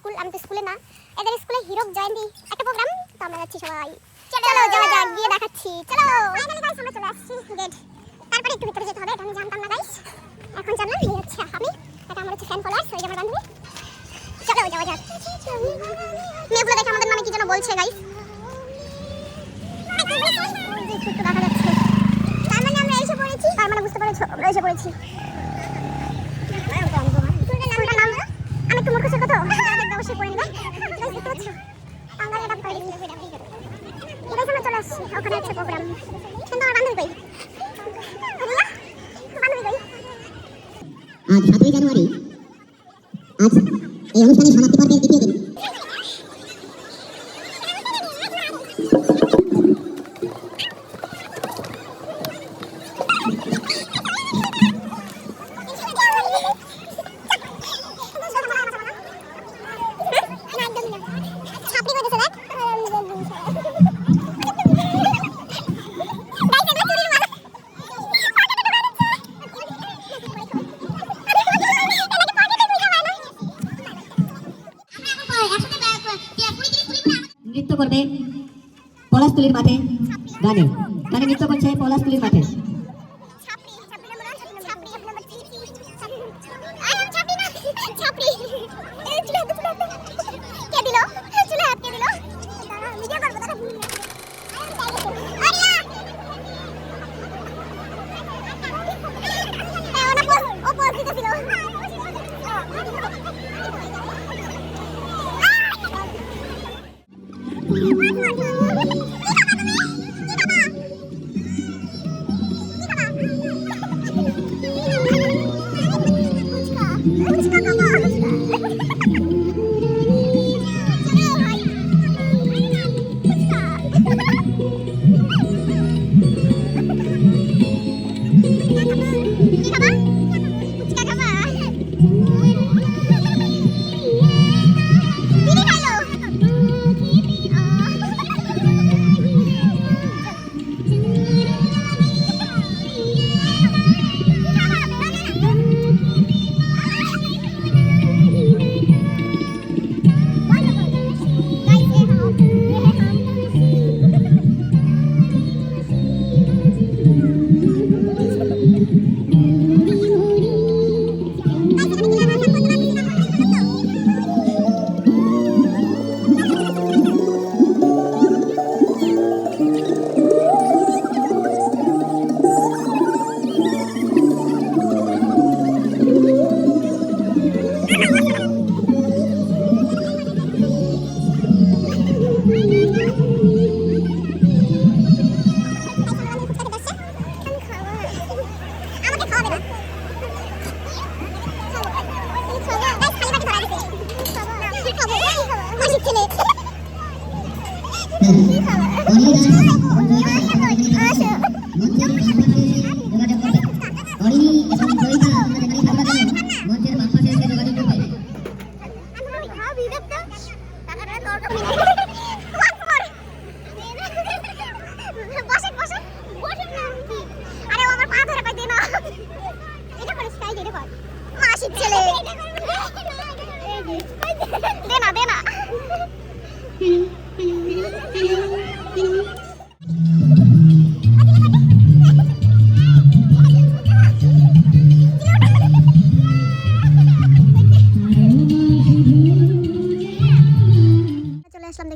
School, আমি তো স্কুলে না, এদের স্কুলে হিরক জয়ন্তী একটা প্রোগ্রাম, তো আমরা যাচ্ছি সবাই। চলো যাওয়া যাক, গিয়ে দেখাচ্ছি। চলো ফাইনালি গাইস আমরা চলে আসছি গেট। তারপরে একটু ভিতরে যেতে হবে, এটা আমি জানতাম না গাইস, এখন জানলাম। এই হচ্ছে আমি, এটা আমার হচ্ছে ফ্যান ফলোয়ার্স, ওই যে আমার বান্ধবী। চলো যাওয়া যাক। মেয়েগুলো দেখে আমাদের নামে কি যেন বলছে গাইস, একটু দেখা যাচ্ছে। তার মানে আমরা এসে পড়েছি, তার মানে বুঝতে পেরেছো আমরা এসে পড়েছি। আমি একটু মুখস্থ কথা অবশ্যই করে নিবে। চলে আসছি, ওখানে হচ্ছে প্রোগ্রাম, কিন্তু আমার বান্ধবী কই? বান্ধবী কই? আজ 7ই জানুয়ারি, আজ এই অনুষ্ঠানের সমাপ্তি পর্বের দ্বিতীয় দিন। নৃত্য করবে পলাশতুলির মাঠে, গানে গানে নৃত্য করছে পলাশতুলির মাঠে।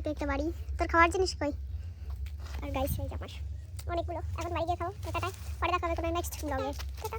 দেখতে বাড়ি, তোর খাওয়ার জিনিস কই? আর গাইস এই আমার অনেকগুলো, এখন বাড়ি গিয়ে খাবো। টাটা, পরে দেখা হবে কোনো নেক্সট ব্লগে। টাটা।